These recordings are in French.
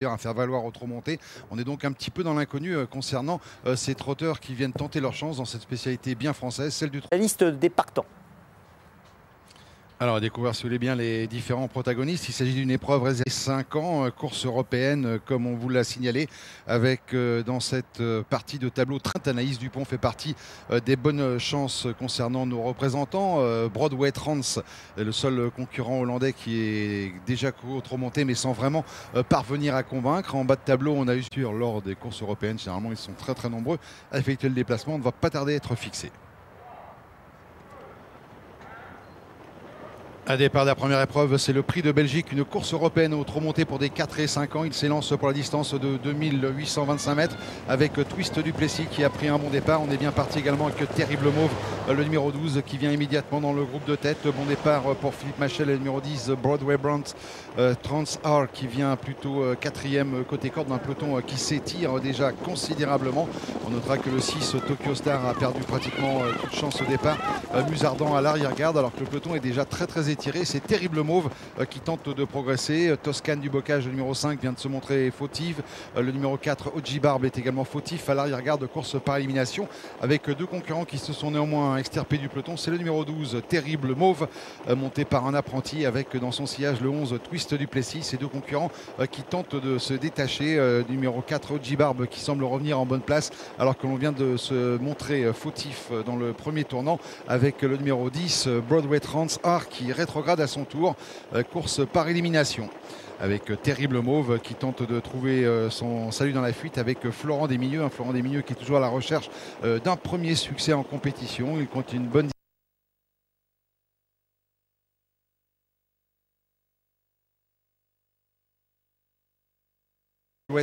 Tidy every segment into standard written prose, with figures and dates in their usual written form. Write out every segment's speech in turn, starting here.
à faire valoir au trot monté. On est donc un petit peu dans l'inconnu concernant ces trotteurs qui viennent tenter leur chance dans cette spécialité bien française, celle du trot. La liste des partants. Alors, à découvrir, si vous voulez bien, les différents protagonistes. Il s'agit d'une épreuve réservée 5 ans, course européenne, comme on vous l'a signalé, avec dans cette partie de tableau, Anaïs Dupont fait partie des bonnes chances concernant nos représentants. Broadway Trans est le seul concurrent hollandais qui est déjà couru au trot monté, mais sans vraiment parvenir à convaincre. En bas de tableau, on a eu lors des courses européennes, généralement, ils sont très nombreux à effectuer le déplacement. On ne va pas tarder à être fixé. À départ de la première épreuve, c'est le Prix de Belgique, une course européenne au trot monté pour des 4 et 5 ans. Il s'élance pour la distance de 2825 mètres avec Twist Duplessis qui a pris un bon départ. On est bien parti également avec Terrible Mauve, le numéro 12 qui vient immédiatement dans le groupe de tête. Bon départ pour Philippe Machel, le numéro 10 Broadway Brandt, Trans R qui vient plutôt quatrième côté corde d'un peloton qui s'étire déjà considérablement. On notera que le 6 Tokyo Star a perdu pratiquement toute chance au départ. Musardant à l'arrière-garde alors que le peloton est déjà très étiré. C'est Terrible Mauve qui tente de progresser. Toscane du Bocage, le numéro 5, vient de se montrer fautive. Le numéro 4, Oji Barb, est également fautif à l'arrière-garde, course par élimination avec deux concurrents qui se sont néanmoins extirpés du peloton. C'est le numéro 12, Terrible Mauve, monté par un apprenti avec dans son sillage le 11, Twist Duplessis. Ces deux concurrents qui tentent de se détacher. Numéro 4, Oji Barb, qui semble revenir en bonne place alors que l'on vient de se montrer fautif dans le premier tournant avec le numéro 10, Broadway Trans R, qui rétrograde à son tour, course par élimination avec Terrible Mauve qui tente de trouver son salut dans la fuite avec Florent Desmilieux, un Florent Desmilieux qui est toujours à la recherche d'un premier succès en compétition. Il compte une bonne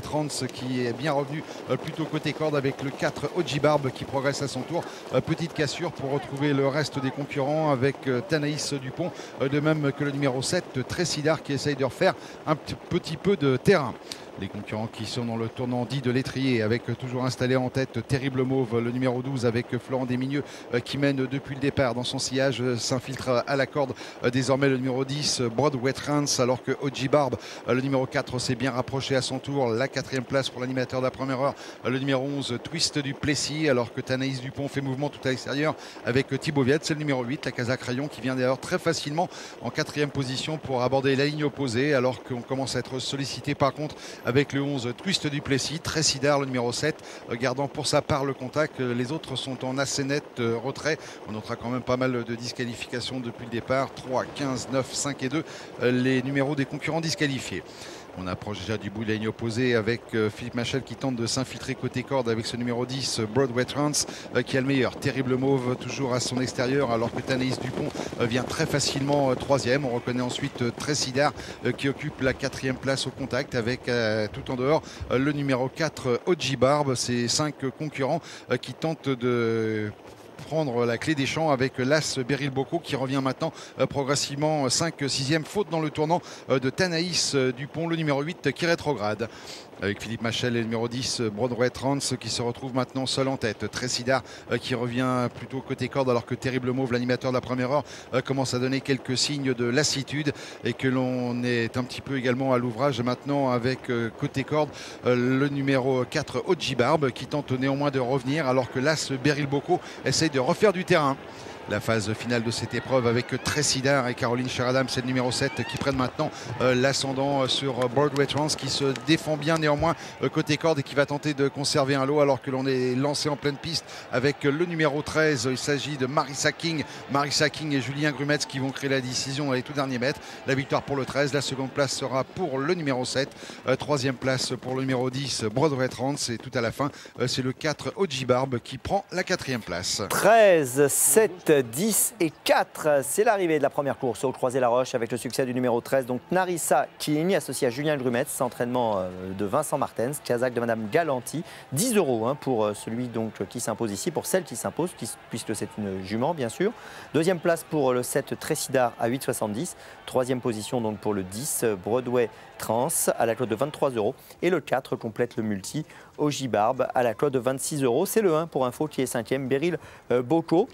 Trans qui est bien revenu plutôt côté corde avec le 4 Oji Barb qui progresse à son tour. Petite cassure pour retrouver le reste des concurrents avec Anaïs Dupont, de même que le numéro 7 Tressidar qui essaye de refaire un petit peu de terrain. Les concurrents qui sont dans le tournant dit de l'étrier avec toujours installé en tête Terrible Mauve, le numéro 12 avec Florent Desmilieux qui mène depuis le départ dans son sillage, s'infiltre à la corde désormais le numéro 10 Broadway Trans alors que Oji Barb, le numéro 4, s'est bien rapproché à son tour. La quatrième place pour l'animateur de la première heure, le numéro 11 Twist Duplessis, alors que Anaïs Dupont fait mouvement tout à l'extérieur avec Thibaut Viette. C'est le numéro 8, la Kazakh Rayon, qui vient d'ailleurs très facilement en quatrième position pour aborder la ligne opposée alors qu'on commence à être sollicité par contre avec le 11 Twist Duplessis, Tressidar le numéro 7 gardant pour sa part le contact. Les autres sont en assez net retrait. On notera quand même pas mal de disqualifications depuis le départ, 3, 15, 9, 5 et 2 les numéros des concurrents disqualifiés. On approche déjà du bout de la ligne opposée avec Philippe Machel qui tente de s'infiltrer côté corde avec ce numéro 10 Broadway Trans qui a le meilleur. Terrible Mauve toujours à son extérieur alors que Anaïs Dupont vient très facilement troisième. On reconnaît ensuite Tressidar qui occupe la quatrième place au contact avec tout en dehors le numéro 4 Oji Barb. Ces 5 concurrents qui tentent de prendre la clé des champs avec l'As Beryl Bocco qui revient maintenant progressivement 5-6e, faute dans le tournant de Anaïs Dupont, le numéro 8 qui rétrograde. Avec Philippe Machel et le numéro 10 Broadway Trans qui se retrouve maintenant seul en tête. Tressidar qui revient plutôt côté corde alors que Terrible Mauve, l'animateur de la première heure, commence à donner quelques signes de lassitude et que l'on est un petit peu également à l'ouvrage maintenant avec côté corde le numéro 4 Oji Barb qui tente néanmoins de revenir alors que l'As Beryl Bocco essaye de refaire du terrain. La phase finale de cette épreuve avec Tressidar et Caroline Sheradam, c'est le numéro 7 qui prennent maintenant l'ascendant sur Broadway Trans qui se défend bien néanmoins côté corde et qui va tenter de conserver un lot alors que l'on est lancé en pleine piste avec le numéro 13. Il s'agit de Marissa King et Julien Grumetz qui vont créer la décision dans les tout derniers mètres. La victoire pour le 13, la seconde place sera pour le numéro 7, troisième place pour le numéro 10 Broadway Trans et tout à la fin c'est le 4 Oji Barb qui prend la quatrième place. 13, 7, 10 et 4. C'est l'arrivée de la première course au Croisé-la-Roche avec le succès du numéro 13, donc Narissa King, associé à Julien Grumetz, entraînement de Vincent Martens, Kazakh de Madame Galanti. 10 € pour celui donc qui s'impose ici, pour celle qui s'impose, puisque c'est une jument bien sûr. Deuxième place pour le 7 Tressidar à 8,70. Troisième position donc pour le 10 Broadway Trans à la cote de 23 €. Et le 4 complète le multi Oji Barb à la cote de 26 €. C'est le 1 pour info qui est 5e, Beryl Bocco.